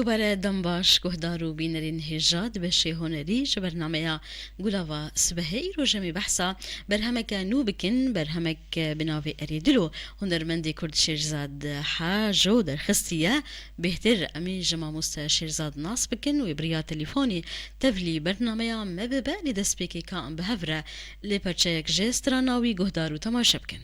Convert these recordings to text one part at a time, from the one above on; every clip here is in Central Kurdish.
دوباره دنباش گهدارو بینرین هجاد بشه هنری جو برنامه گلاوا سبهی رو جمی بحثا برهمک نو بکن برهمک بناوی اریدلو هنرمندی کرد شیرزاد حاجو در خستیه بهتر امی جما مست شیرزاد ناس بکن و بریا تليفوني تفلي برنامه مببا دست بکی کام بهفره لپرچه جستراناوی گهدارو تماشا بکن.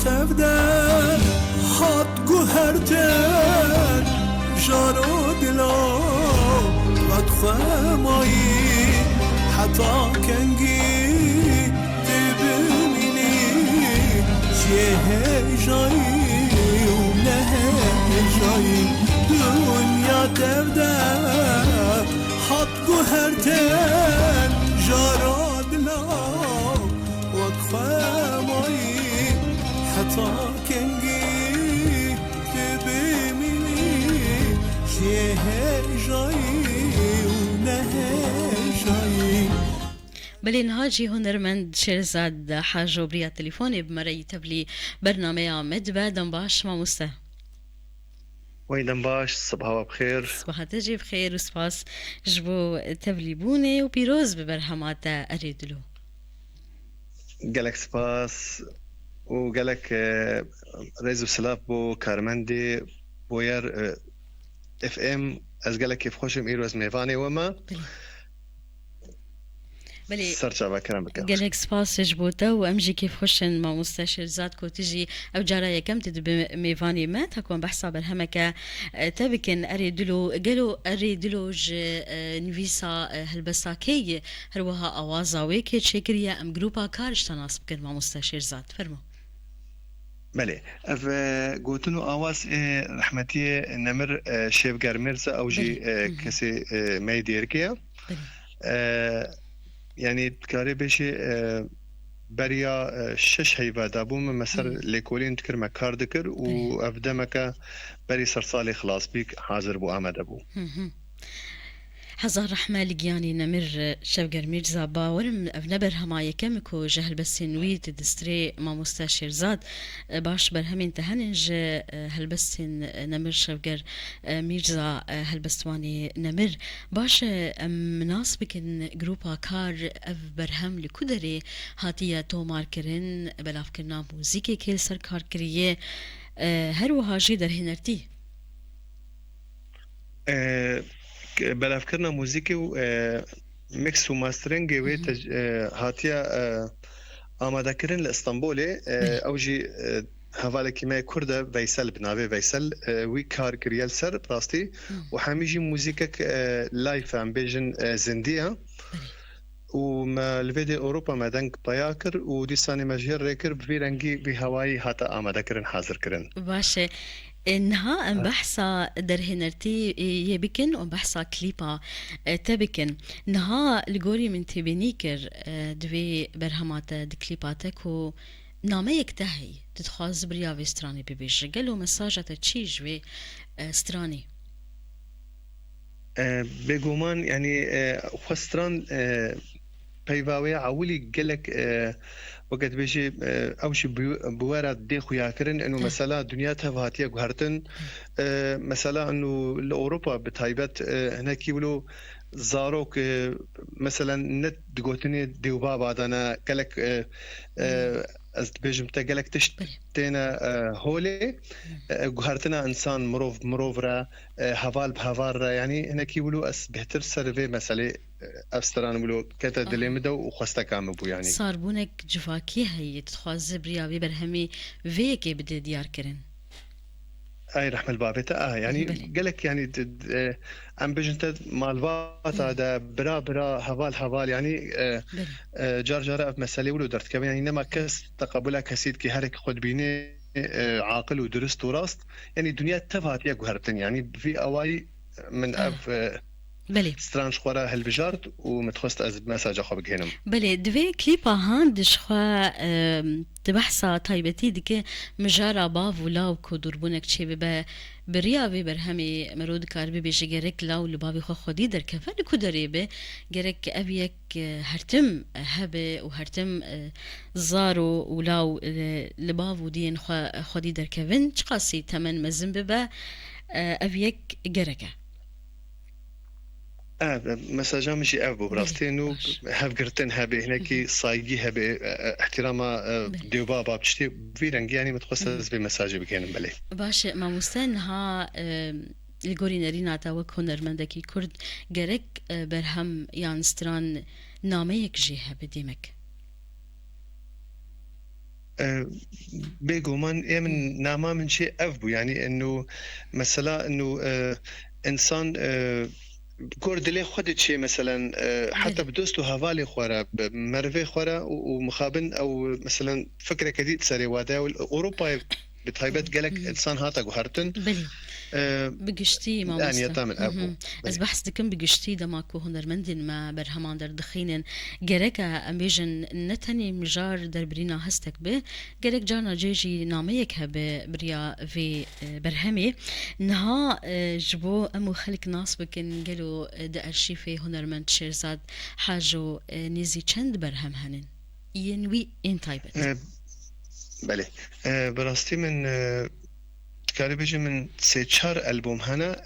تبدأ حط جوهرتن جارو دلا واتخماي حتى كنجي تبميني شيه جاي ونه جاي دنيا تبدأ حط جوهرتن جارو دلا واتخماي حتى كنجي تبميني شيه جاي ونه جاي. بلي نهاجي هنرمند شيرزاد حاجو بريا تليفوني بمري تبلي برنامج مدبا دنباش ما مستا. وين دنباش صباحا بخير. صباحا تجي بخير وسباس جبو تبلي بوني وبيروز ببرهمات أريدلو. قالك سباس وقالك ريزو سلاف بو كارمندي بوير اف ام از قالك كيف خوشم ايروز ميفاني وما بلي سرچا بكرم بك قالك سباس جبوتا وامجي كيف خوشن ما مستشير زاد كو تجي او جارا كم تدب ميفاني ما تكون بحساب الهمكه تبكن اريدلو قالوا اريدلو نفيسا هلبساكي هروها اوازا ويكي شكريا ام جروبا كارش تناسب كن ما مستشير زاد فرمو بله اف گوتنو آواز رحمتی نمر شیفگر مرزا او جی کسی می دیرکیه یعنی کاری بشی بریا شش هیوا دابوم مثلا لیکولین تکر مکار دکر و افدمکا بری سرسالی خلاص بیک حاضر بو آمده بو هزار رحمة لقياني نمر شفقر ميرزا باورم نبر هماية كمكو جهل بس نويت دستري ما مستشير زاد باش برهمين تهنج هلبس نمر شفقر ميرزا هلبستواني نمر باش مناسبك جروبا كار اف برهم لكدري هاتية تومار كرن بلاف كرنا موزيكي كيل سر كار كريه هروها جيدر هنرتي بلافكرنا موسيقي و ميكس وماسترينج ويت هاتيا آماده كرن لإسطنبولي أوجي هفالة كيما كردة فيسل بنابي فيسل وي كار كريال سر براستي وحاميجي موسيقك لايف عم بيجن زندية وما الفيديو أوروبا ما دنك باياكر ودي ساني مجهر ريكر بفيرنجي بهواي هاتا آماده كرن حاضر كرن باشا انها ام بحثا در هنرتي يبكن وام بحثا كليبا تبكن نها الجوري من تبنيكر دوي برهمات دكليباتك و ناميك تهي تتخاز بريا في ستراني ببيش قالوا مساجة تشيج في ستراني بيقومان يعني خستران بيفاوي عولي قالك وقت بيجي او شي بوارد دي خويا كرن انه مثلا دنيا تفاتيه قهرتن مثلا انه لاوروبا بتايبت هناك يقولوا زاروك مثلا نت دقوتني ديوبا بعد انا قالك از بيجم تقالك تشتينا هولي قهرتنا انسان مروفرا هفال بهفار يعني هناك يقولوا اس بهتر سيرفي مثلا افستران يقولوا كتا دليمدو وخستا كام بو يعني صار بونك جفاكي هي تتخاز برياوي برهمي فيكي بدي ديار كرن اي رحمة البابتا يعني قالك يعني ام بجنت مالفات هذا برا هفال يعني جار مسألة ولو درت كمان يعني انما كس تقبلها كسيد كي هرك خد بيني عاقل ودرست وراست يعني الدنيا تفات يا قهرتن يعني في اواي من اف بله سترانج خورا هالبجارد ومتخست از مساج خو بگهنم بله دوی کلیپا هان دشخوا تبحثا تایبتی دیگه مجارا باو لاو کو دربونک چی به بریا بر همی مرود کار به بیش گرک لاو لباوی خو خودی در کفن کو داری به گرک ابیک هرتم هبه و هرتم زارو ولاو لباو دین خودی در کفن چقاسی تمن مزن به ابیک گرکه مساجا مشي ابو براستينو هاف قرتن هبه هناكي صايجي هبه احترام ديوبابا بتشتي في رنج يعني متخصص بمساجي بكين بلي باش ما مستنها الجوري نرينا تاو هنرمندكي كرد جرك برهم يان ستران ناميك جيها بديمك بيجومان من ناما من شيء افبو يعني انه مثلا انه انسان كورد لي خدت شيء مثلا حتى بدوستو هافالي خورا مرفي خورا ومخابن او مثلا فكره كديد سري وادا اوروبا بتهيبت قالك انسان هاتا وهرتن بقشتي ما يعني يطعم الابو از بحث دكم بقشتي دماكو هنرمندن ما برهمان در دخينن جركا امبيجن نتني مجار در برينا هستك به جرك جانا جيجي ناميك هبه بريا في برهمي نها جبو امو خلق ناس بكن قالو دا ارشيفي هنرمند شيرزاد حاجو نيزي چند برهم هنن ينوي ان تايبت بله براستي من كاري بيجي من سيتشار ألبوم هنا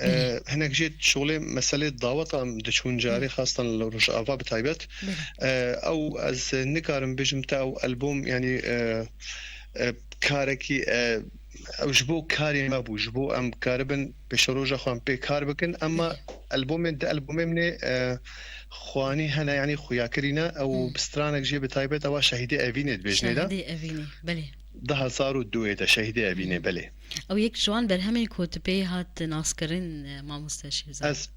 هناك جيت شغلي مسألة ضاوطة دشون جاري خاصة لروش آفا بتايبت أو از نكارم بيجي متاو ألبوم يعني كاركي أو جبو كاري ما بو جبو أم كاربن بشروجة خوان بي كاربكن أما ألبومين ده ألبومين من خواني هنا يعني خوياكرينا أو بسترانك جي بتايبت أو شهيدي أفيني بيجني ده شهيدي أفيني بلي ده صاروا دويدا شهيدي أفيني بلي او یک جوان برهمه کوتپی هات ناسکرین ما مستشیر زاد از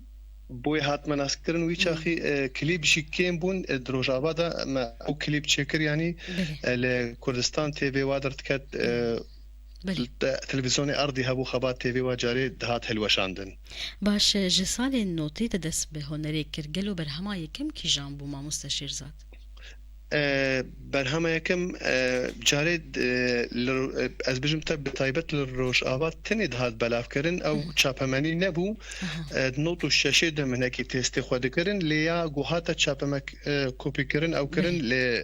بوی هات مناسکرن ویچ اخی کلیپ شی کیم بون دروجابا دا ما او کلیپ چکر يعني لكردستان تي في وادرت كات تلفزيوني ارضي هبو خبات تي في واجاري هات هلوشاندن باش جسال نوتي تدس به هنري كرجلو برهما يكم كي جامبو ما مستشیر زاد برهما یکم جارید از بجم تب تایبت لروش آباد تنید هاد بلاف کرن او چاپمانی نبو نوتو ششه دم هناکی تستی خود کرن لیا گوهاتا چاپمک کپی کرن او کرن ل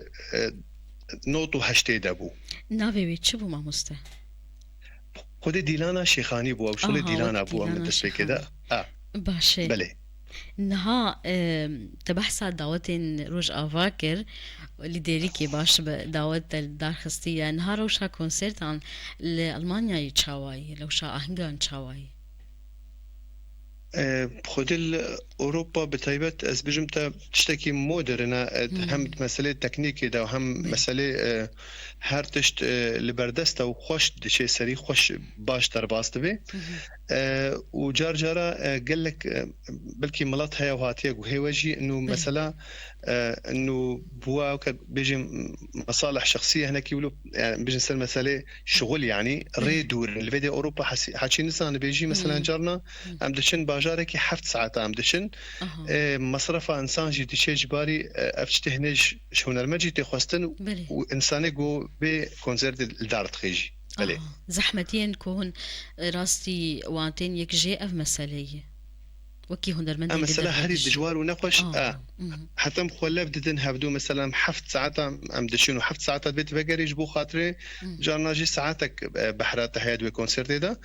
نوتو هشته دبو ناوی وی چه بو ما مسته خود دیلانا شیخانی بو او شغل دیلانا بو من دست بکده باشه بله نها تبحث دعوتين روج أفاكر اللي ديريكي باش دعوت الدار خستية نها روشا كونسرت عن لألمانيا يتشاواي لو شا أهنغان تشاواي خود أوروبا بتايبت از بجمتا تشتكي مودرنا هم مسألة تكنيكي دا وهم مسألة هر تشت لبردستا وخوش دشي سري خوش باش درباست بي وجار جارا قال لك بلكي ملات هيا وهاتيا وهي وجي انه مثلا انه بوا بيجي مصالح شخصيه هناك يقولوا يعني بيجي نسال مساله شغل يعني ريدور الفيديو اوروبا حكي نسان بيجي مثلا جارنا ام دشن باجارك 7 ساعات ام دشن مصرف انسان جي دشي جباري افتهنج شون المجي تخستن وانساني جو بكونسرت الدار تخيجي زحمتين كون راستي وانتين يك جي اف مساليه وكي هنرمندي مثلا هذه الدجوار ونقش حتى مخلف ددن هبدو مثلا 7 ساعات ام دشنو 7 ساعات بيت بقري جبو خاطري جارنا جي ساعتك بحرات هيد وكونسرت ده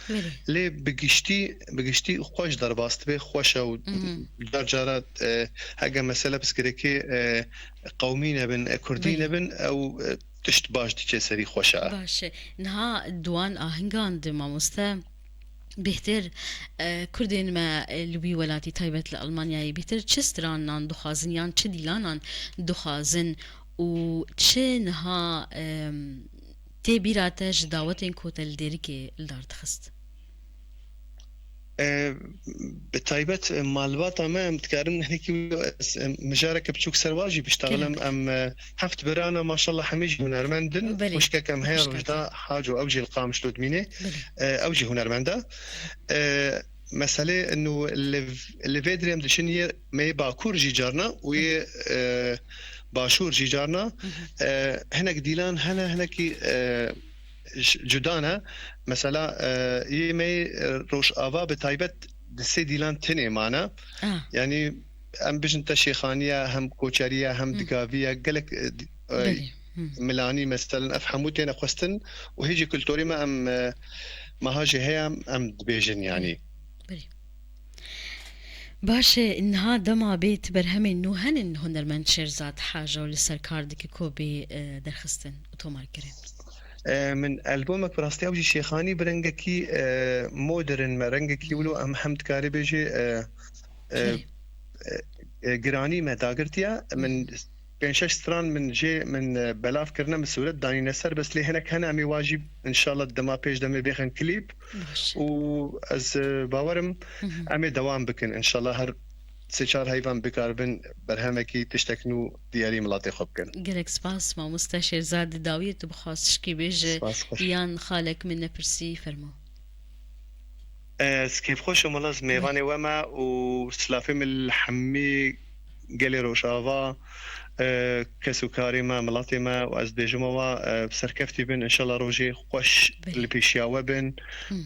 لي بقشتي خوش درباست به خوش او جارات حاجه مثلا بسكريكي قومينا بن كردينا بن او تشت باش دي سري خوشا باش نها دوان اهنگان دما مستا بهتر كردين ما لبي ولاتي تايبت لألمانيا بهتر چستران نان دخازن يان چه ديلانان دخازن و چه نها تي بيراتا جداوتين كوتل ديريكي الدار تخست بتايبت مالبات ما متكارم نحكي مجارك بتشوك سرواجي بيشتغلم ام حفت برانا ما شاء الله حميجي هنرمندن وشكا كم هي رجدا حاجو اوجي القام شلود ميني اوجي هنرمندا مسألة إنه اللي فيدريم دشنية ما باكور جيجارنا وي باشور جيجارنا هناك ديلان هناكي جدانا مثلا يمي روش آوا بتايبت دسي ديلان تني معنا يعني ام بجن تشيخانية هم كوچرية هم دقاوية قالك ملاني مثلا افهمو تينا خوستن وهيجي كلتوري ما ام ما هاجي هي ام دبيجن يعني باشه انها دما بيت برهمي انه هن هنرمند شيرزاد حاجه ولسركار دكي كوبي درخستن وتومار كريم من ألبومك براستي أوجي شيخاني برنجكي مودرن مرنجكي ولو أم حمد كاري بيجي جراني ما داقرتيا من بين شش ستران من جي من بلاف كرنا من سورة داني نسر بس لي هناك هنا أمي واجب إن شاء الله دما بيج دمي بيخن كليب وأز باورم أمي دوام بكن إن شاء الله هر سيشار هيفان بكاربن برهمكي تشتكنو دياري ملاطي خبكن جلك سباس ما مستشير زاد داويت بخاص شكي بيج يان خالك من نبرسي فرمو سكيف خوش ملاز ميواني وما وسلافي من الحمي قالي روشافا كسوكاري ما ملاطي ما واز بيجموا بسركفتي بن ان شاء الله روجي خوش البيشياوه بن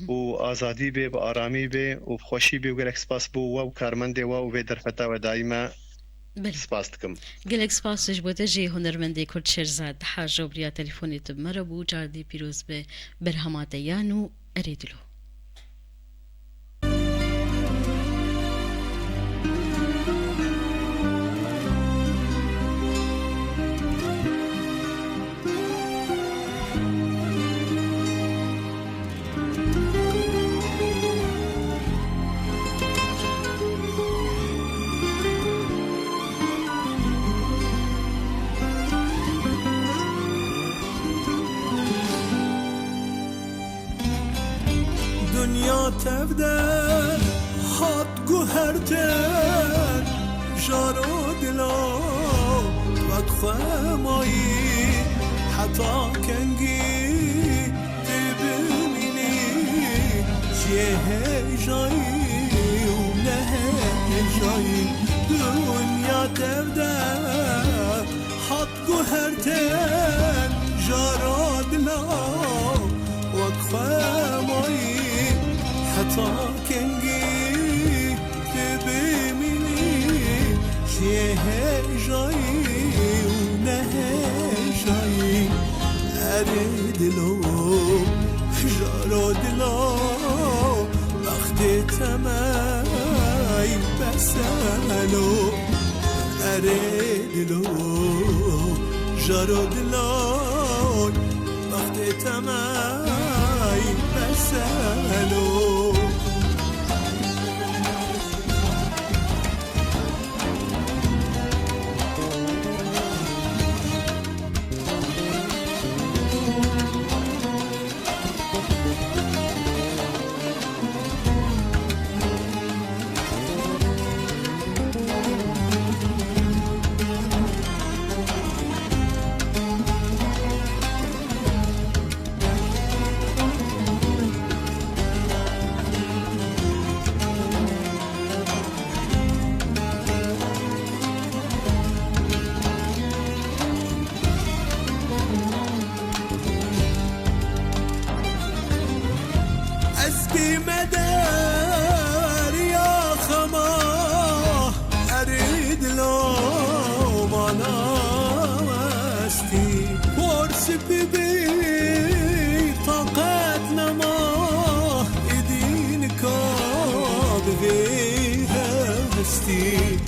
وازادي بي بارامي بي وخوشي بي وقالك سباس بو وكارمندي وبيدر فتاوى دايما سباستكم قالك سباس جبوتجي هنرمندي كل شيرزاد حاجه بريا تليفوني تبمربو جاردي بيروز برهماتيانو اريدلو دنیا تبدل هات گوهرتر جارو دلا وقفه مایی حتی کنگی تبینی چیه جایی و نه جایی دنیا تبدل هات گوهرتر جارو دلا وقفه مایی حتی کنگی تبینی چیه جایی و نه جایی اره دلو جارو دلو وقتی تمای بسنو اره دلو جارو دلو وقتی تمای بسنو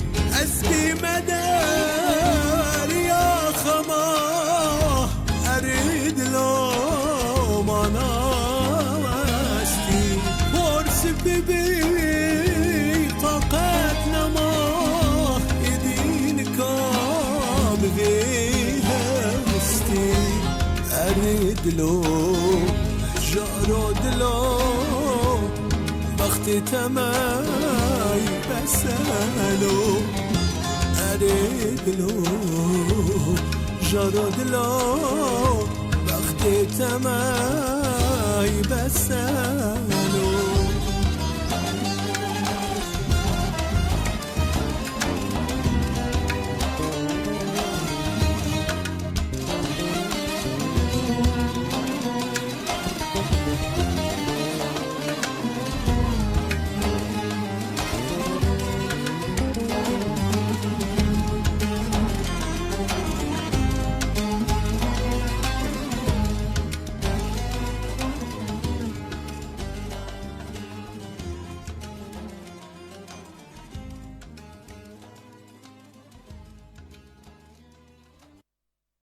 اسکی مدار یا خما ارید لو مناستی پرس ببی طاقت نما ایدین کام غیرستی ارید لو جارو دلو وقتی تمای بسلو اريدلو جرادلو وقتی تمای بسلو